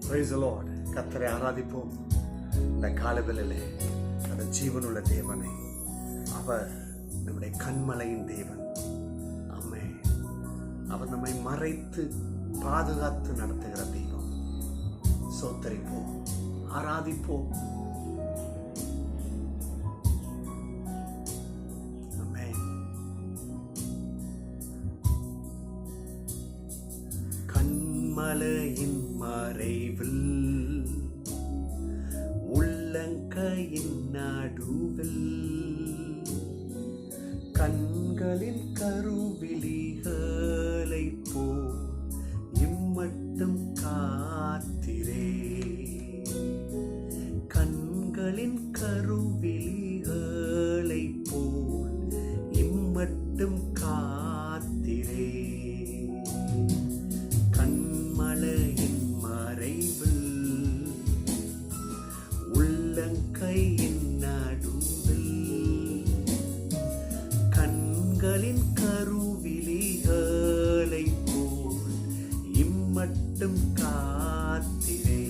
Praise the Lord. கர்த்தரை ஆராதிப்போம். இந்த காலவேளையிலே அந்த ஜீவனுள்ள தேவனை, அவர் நம்முடைய கண்மலையின் தேவன். ஆமென். அவர் நம்மை மறைத்து பாதுகாத்து நடத்துகிற தெய்வம். சோத்தரிப்போம், ஆராதிப்போம். ஆமென். கண்மலையின் மறைவில் உள்ளங்கையின் நடுவில் கண்களின் கருவிழிகளை போல் இம்மட்டும் காத்திரே. கண்களின் கருவிழிகளை போல் இம்மட்டும் காத்திரே. கண்மலையின் மறைவில் உள்ளங்கையின் நடுவில் கண்களின் கருவிழிகளை போல் இம்மட்டும் காத்திரே.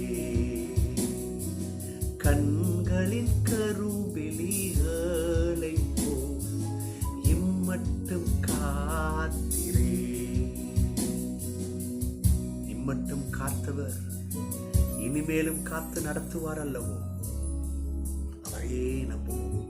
கண்களின் கருவிழிகளை போல் இம்மட்டும் காத்திரே. இம்மட்டும் காத்தவர் இனிமேலும் காத்து நடத்துவார் அல்லவோ? அவரையே நம்புவோம்.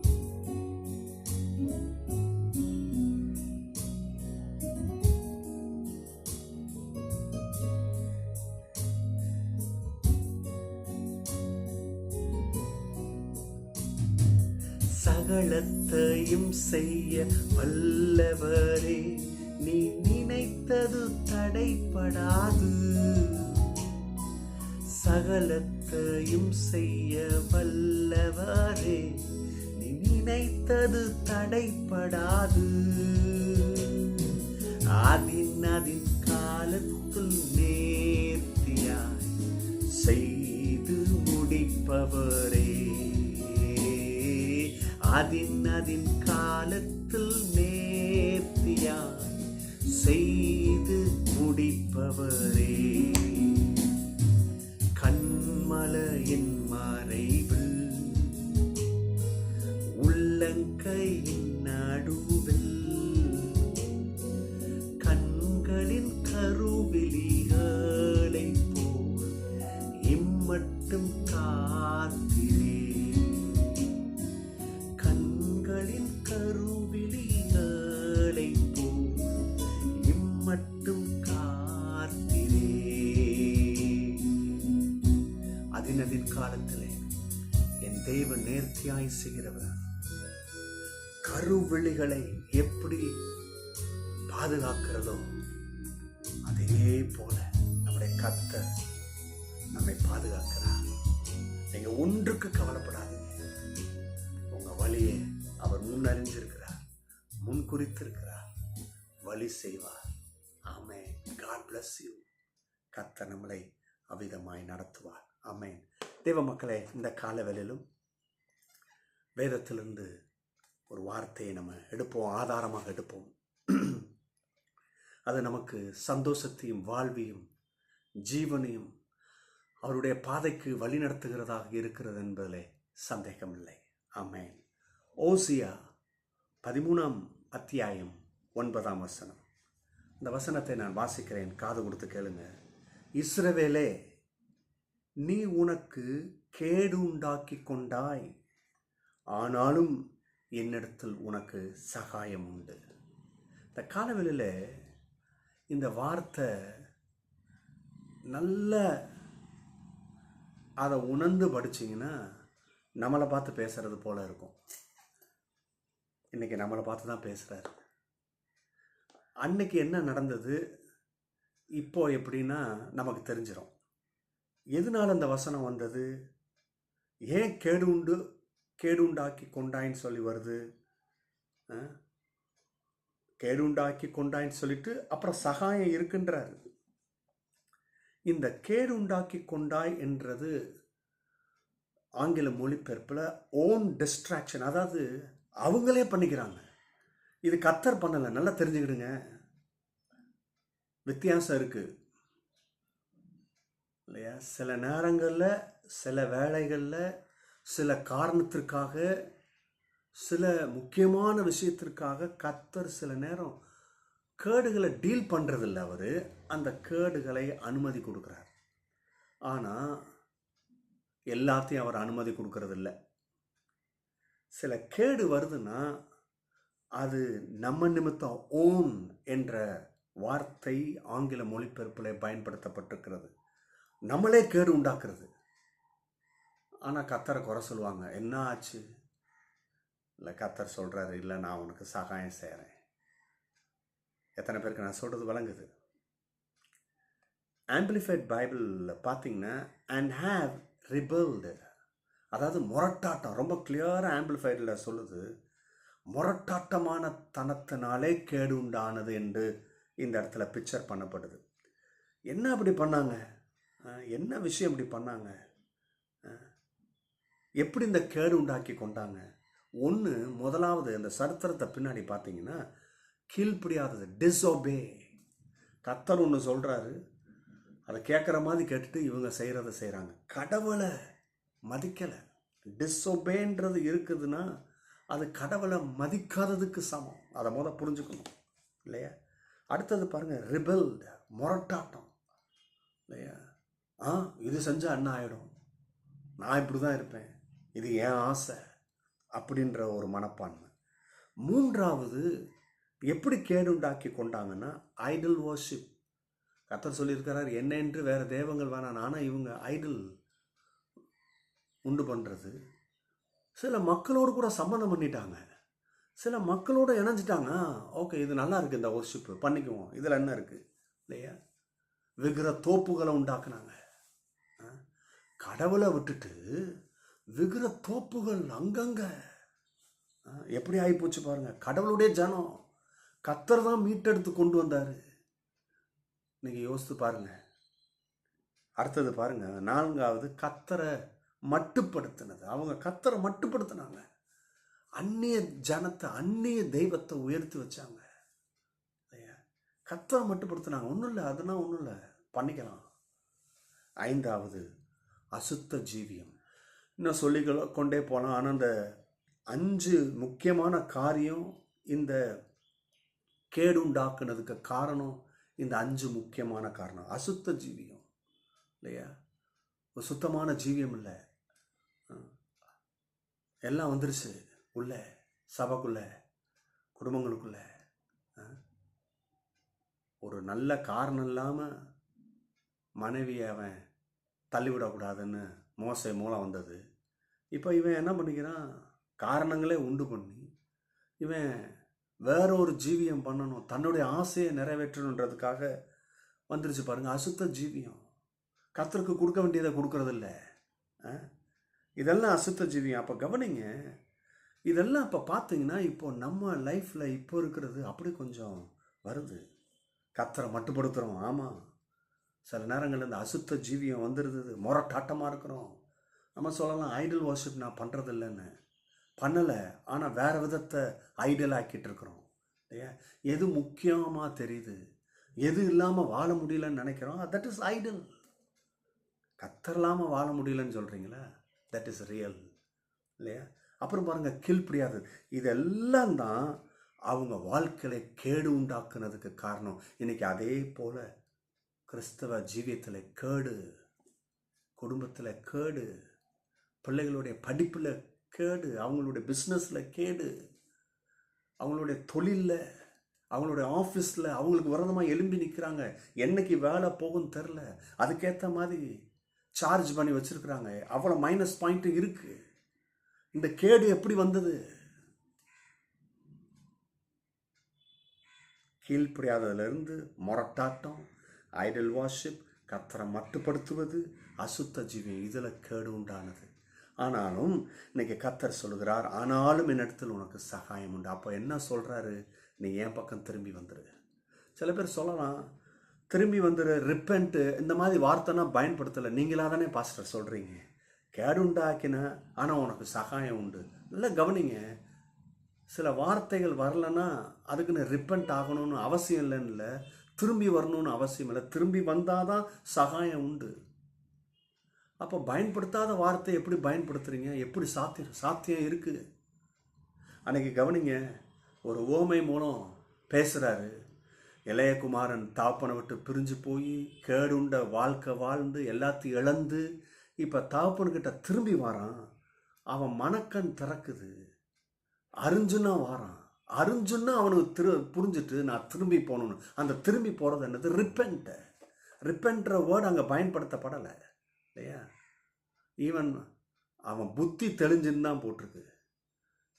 சகலத்தையும் செய்ய வல்லவரே, நீ நினைத்தது தடைப்படாது. சகலத்தையும் செய்ய வல்லவரே, நீ நினைத்தது தடைப்படாது. அதின் காலத்தில் நேர்த்தியாய் செய்து முடிப்பவரே. அதின் காலத்தில் நேர்த்தியாய் செய்து முடிப்பவரே. கண்மலையின் மறைவில் உள்ளங்கையின் நடுவில் கண்களின் கருவிழிகளை போல் இம்மட்டும் காத்திரே. கண்களின் கருவிழிகளை போல் இம்மட்டும் காத்திரே. அதின் காலத்திலே என் தேவன் நேர்த்தியாய் செய்கிறவர். கருவிழிகளை எப்படி பாதுகாக்கிறதோ அதே போல நம்முடைய கர்த்தர் நம்மை பாதுகாக்கிறார். நீங்க ஒன்றுக்கு கவலைப்படாதீங்க. உங்க வழியை அவர் முன்னறிஞ்சிருக்கிறார், முன் குறித்திருக்கிறார், வழி செய்வார். ஆமென். God bless you. கர்த்தர் நம்மளை அவிதமாய் நடத்துவார். ஆமென். தேவ மக்களே, இந்த காலவேளையிலும் வேதத்திலிருந்து ஒரு வார்த்தையை நம்ம எடுப்போம், ஆதாரமாக எடுப்போம். அது நமக்கு சந்தோஷத்தையும் வாழ்வையும் ஜீவனையும் அவருடைய பாதைக்கு வழி நடத்துகிறதாக இருக்கிறது என்பதிலே சந்தேகமில்லை. ஆமென். ஓசியா 13ஆம் அத்தியாயம் 9ஆம் வசனம். இந்த வசனத்தை நான் வாசிக்கிறேன், காது கொடுத்து கேளுங்க. இஸ்ரவேலே, நீ உனக்கு கேடு உண்டாக்கி கொண்டாய், ஆனாலும் என்னிடத்தில் உனக்கு சகாயம் உண்டு. இந்த காலவெளியில் இந்த வார்த்தை நல்ல அதை உணர்ந்து படிச்சிங்கன்னா நம்மளை பார்த்து பேசுறது போல இருக்கும். இன்னைக்கு நம்மளை பார்த்து தான் பேசுகிறாரு. அன்னைக்கு என்ன நடந்தது, இப்போ எப்படின்னா நமக்கு தெரிஞ்சிடும். எதனால் அந்த வசனம் வந்தது, ஏன் கேடு உண்டாக்கி கொண்டாயின்னு சொல்லி வருது. கேடு உண்டாக்கி கொண்டாயின்னு சொல்லிட்டு அப்புறம் சகாயம் இருக்குன்றாரு. இந்த கேடு உண்டாக்கி கொண்டாய் என்றது ஆங்கில மொழிபெயர்ப்பில் ஓன் டிஸ்ட்ராக்ஷன், அதாவது அவங்களே பண்ணிக்கிறாங்க. இது கர்த்தர் பண்ணலை. நல்லா தெரிஞ்சுக்கிடுங்க, வித்தியாசம் இருக்குது. இல்லையா? சில நேரங்களில், சில வேளைகளில், சில காரணத்திற்காக, சில முக்கியமான விஷயத்திற்காக கர்த்தர் சில நேரம் கேடுகளை டீல் பண்ணுறதில்ல. அவர் அந்த கேடுகளை அனுமதி கொடுக்குறார். ஆனால் எல்லாத்தையும் அவர் அனுமதி கொடுக்கறதில்ல. சில கேடு வருதுன்னா அது நம்ம நிமித்தம் ஓன் என்ற வார்த்தை ஆங்கில மொழிபெயர்ப்பில் பயன்படுத்தப்பட்டிருக்கிறது. நம்மளே கேடு உண்டாக்குறது. ஆனால் கர்த்தரை குறை சொல்லுவாங்க, என்ன ஆச்சு? இல்லை, கர்த்தர் சொல்கிறாரு, இல்லை நான் உனக்கு சகாயம் செய்கிறேன். எத்தனை பேருக்கு நான் சொல்கிறது விளங்குது? ஆம்பிளிஃபைட் பைபிளில் பார்த்தீங்கன்னா அண்ட் ஹேவ் ரிபல்டு, அதாவது முரட்டாட்டம். ரொம்ப கிளியராக ஆம்பிளிஃபைடில் சொல்லுது, முரட்டாட்டமான தனத்தினாலே கேடு உண்டானது என்று இந்த இடத்துல பிக்சர் பண்ணப்படுது. என்ன அப்படி பண்ணாங்க? என்ன விஷயம் இப்படி பண்ணாங்க? எப்படி இந்த கேடு உண்டாக்கி கொண்டாங்க? முதலாவது இந்த சரித்திரத்தை பின்னாடி பார்த்தீங்கன்னா கீழ்ப்படியாதது, டிஸ்ஒபே. கர்த்தர் ஒன்று சொல்கிறாரு, அதை கேட்குற மாதிரி கேட்டுட்டு இவங்க செய்கிறத செய்கிறாங்க. கடவுளை மதிக்கலை. டிஸ்ஒபேன்றது இருக்குதுன்னா அது கடவுளை மதிக்காததுக்கு சமம். அதை புரிஞ்சுக்கணும் இல்லையா? அடுத்தது பாருங்கள், ரிபெல்டு, முரட்டாட்டம் இல்லையா? இது செஞ்சால் என்ன ஆகிடும், நான் இப்படி தான் இருப்பேன், இது என் ஆசை அப்படின்ற ஒரு மனப்பான்மை. மூன்றாவது எப்படி கேடுண்டாக்கி கொண்டாங்கன்னா ஐடல் வர்ஷிப். கர்த்தர் சொல்லியிருக்கிறார், என்ன என்று வேறு தெய்வங்கள் வேணாம். ஆனால் இவங்க ஐடல் உண்டு பண்ணுறது. சில மக்களோடு கூட சம்மந்தம் பண்ணிட்டாங்க, சில மக்களோடு இணைஞ்சிட்டாங்க. ஓகே, இது நல்லா இருக்குது, இந்த வர்ஷிப்பு பண்ணிக்குவோம், இதில் என்ன இருக்குது இல்லையா? விக்கிர தோப்புகளை உண்டாக்குனாங்க. கடவுளை விட்டுட்டு விக்கிர தோப்புகள் அங்கங்க. எப்படி ஆகிப்போச்சு பாருங்க. கடவுளுடைய ஜனம், கர்த்தர் தான் மீட்டெடுத்து கொண்டு வந்தார். இன்னைக்கு யோசித்து பாருங்க. அடுத்தது பாருங்க, நான்காவது கர்த்தரை மட்டுப்படுத்தினது. அவங்க கர்த்தரை மட்டுப்படுத்தினாங்க. அந்நிய ஜனத்தை, அந்நிய தெய்வத்தை உயர்த்தி வச்சாங்க. கர்த்தரை மட்டுப்படுத்தினாங்க. ஒன்றும் இல்லை, அதெல்லாம் ஒன்றும் இல்லை, பண்ணிக்கலாம். ஐந்தாவது அசுத்த ஜீவியம். இன்னும் சொல்லி கொண்டே போகலாம். ஆனால் அந்த 5 முக்கியமான காரியம் இந்த கேடு உண்டாக்குனதுக்கு காரணம், இந்த 5 முக்கியமான காரணம். அசுத்த ஜீவியம் இல்லையா? ஒரு சுத்தமான ஜீவியம் இல்லை. எல்லாம் வந்துருச்சு உள்ள, சபைக்குள்ள, குடும்பங்களுக்குள்ள. ஒரு நல்ல காரணம் இல்லாமல் மனைவியை அவன் தள்ளிவிடக்கூடாதுன்னு மோசை மூலம் வந்தது. இப்போ இவன் என்ன பண்ணிக்கிறான்? காரணங்களே உண்டு பண்ணி இவன் வேற ஒரு ஜீவியம் பண்ணணும், தன்னுடைய ஆசையை நிறைவேற்றணுன்றதுக்காக வந்துருச்சு பாருங்க. அசுத்த ஜீவியம். கர்த்தருக்கு கொடுக்க வேண்டியதை கொடுக்கறதில்ல. இதெல்லாம் அசுத்த ஜீவியம். அப்போ கவனிங்க, இதெல்லாம் இப்போ பார்த்தீங்கன்னா இப்போ நம்ம லைஃப்பில் இப்போ இருக்கிறது அப்படி கொஞ்சம் வருது. கர்த்தரை மட்டுப்படுத்துகிறோம். ஆமாம், சில நேரங்களில் இந்த அசுத்த ஜீவியம் வந்துடுது. முரட்டாட்டமாக இருக்கிறோம். நம்ம சொல்லலாம் ஐடல் வர்ஷிப் நான் பண்ணுறதில்லைன்னு. பண்ணலை, ஆனால் வேறு விதத்தை ஐடல் ஆக்கிட்டு இருக்கிறோம் இல்லையா? எது முக்கியமாக தெரியுது, எது இல்லாமல் வாழ முடியலன்னு நினைக்கிறோம், தட் இஸ் ஐடல். கர்த்தர் இல்லாமல் வாழ முடியலன்னு சொல்கிறீங்களா, தட் இஸ் ரியல் இல்லையா? அப்புறம் பாருங்கள், கீழ்ப்படியாது. இதெல்லாம் தான் அவங்க வாழ்க்கையை கேடு உண்டாக்குனதுக்கு காரணம். இன்னைக்கு அதே போல் கிறிஸ்தவ ஜீவியத்தில் கேடு, குடும்பத்தில் கேடு, பிள்ளைகளுடைய படிப்பில் கேடு, அவங்களுடைய பிஸ்னஸில் கேடு, அவங்களுடைய தொழிலில், அவங்களுடைய ஆஃபீஸில் அவங்களுக்கு விரதமாக எழும்பி நிற்கிறாங்க. என்னைக்கு வேலை போகும்னு தெரில, அதுக்கேற்ற மாதிரி சார்ஜ் பண்ணி வச்சுருக்குறாங்க. அவ்வளோ மைனஸ் பாயிண்ட்டு இருக்குது. இந்த கேடு எப்படி வந்தது? கீழ்ப்படியாததுலேருந்து முரட்டாட்டம், ஐடல் வார்ஷிப், கர்த்தரை மட்டுப்படுத்துவது, அசுத்த ஜீவியம், இதில் கேடு உண்டானது. ஆனாலும் இன்னைக்கு கர்த்தர் சொல்கிறார், ஆனாலும் என்னிடத்தில் உனக்கு சகாயம் உண்டு. அப்போ என்ன சொல்கிறாரு? நீ என் பக்கம் திரும்பி வந்துரு. சில பேர் சொல்லலாம், திரும்பி வந்துரு, ரிப்பெண்ட்டு, இந்த மாதிரி வார்த்தைனா பயன்படுத்தலை. நீங்களாக தானே பாஸ்டர் சொல்கிறீங்க, கேடு உண்டாக்கின ஆனால் உனக்கு சகாயம் உண்டு. இல்லை கவனிங்க, சில வார்த்தைகள் வரலன்னா அதுக்குன்னு ரிப்பெண்ட் ஆகணும்னு அவசியம் இல்லைன்னு இல்லை, திரும்பி வரணும்னு அவசியம் இல்லை. திரும்பி வந்தால் தான் சகாயம் உண்டு. அப்போ பயன்படுத்தாத வார்த்தை எப்படி பயன்படுத்துகிறீங்க? எப்படி சாத்தியம் இருக்குது? அன்றைக்கி கவனிங்க, ஒரு ஓமை மூலம் பேசுகிறாரு. இளையகுமாரன் தாப்பனை விட்டு பிரிஞ்சு போய் கேடுண்ட வாழ்க்கை வாழ்ந்து எல்லாத்தையும் இழந்து இப்போ தாப்பன்கிட்ட திரும்பி வரான். அவன் மனக்கண் திறக்குது. அருஞ்சுன்னா வாரான். அருஞ்சுன்னா அவனுக்கு புரிஞ்சுட்டு நான் திரும்பி போகணுன்னு. அந்த திரும்பி போகிறது என்னது? ரிப்பெண்ட்ற வேர்டு அங்கே பயன்படுத்தப்படலை இல்லையா? ஈவன் அவன் புத்தி தெளிஞ்சுன்னு தான் போட்டிருக்கு.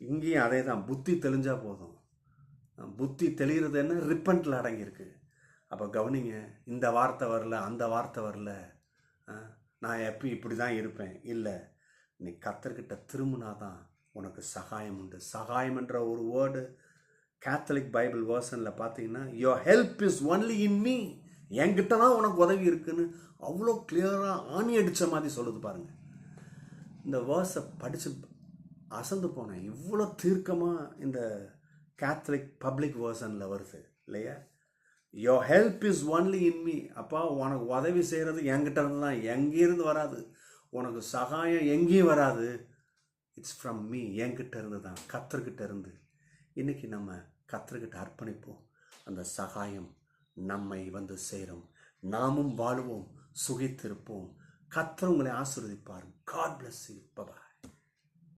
இங்கேயும் அதே தான், புத்தி தெளிஞ்சால் போதும். புத்தி தெளிகிறது என்ன? ரிப்பெண்ட்டில் அடங்கியிருக்கு. அப்போ கவனிங்க, இந்த வார்த்தை வரல, அந்த வார்த்தை வரல, நான் எப்போ இப்படி தான் இருப்பேன் இல்லை. நீ கர்த்தர்கிட்ட திரும்பினா தான் உனக்கு சகாயம் உண்டு. சகாயம் என்ற ஒரு வேர்டு கேத்தலிக் பைபிள் வேர்ஷனில் பார்த்தீங்கன்னா, your help is only in me, என்கிட்ட தான் உனக்கு உதவி இருக்குன்னு அவ்வளோ கிளியராக ஆணி அடித்த மாதிரி சொல்லுது பாருங்கள். இந்த வேர்ஸை படித்து அசந்து போனேன். இவ்வளோ தீர்க்கமாக இந்த கேத்தலிக் பப்ளிக் வேர்ஷனில் வருது இல்லையா? Your help is only in me. அப்பா, உனக்கு உதவி செய்கிறது என்கிட்ட இருந்து தான், எங்கேருந்து வராது. உனக்கு சகாயம் எங்கேயும் வராது. இட்ஸ் ஃப்ரம் மீ, என்கிட்ட இருந்து தான், கர்த்தர்கிட்ட இருந்து. இன்றைக்கி நம்ம கர்த்தர்கிட்ட அர்ப்பணிப்போம். அந்த சகாயம் நம்மை வந்து சேரும். நாமும் வாழுவோம், சுகித்திருப்போம். கர்த்தர் உங்களை ஆசீர்வதிப்பார். God bless you. Bye-bye.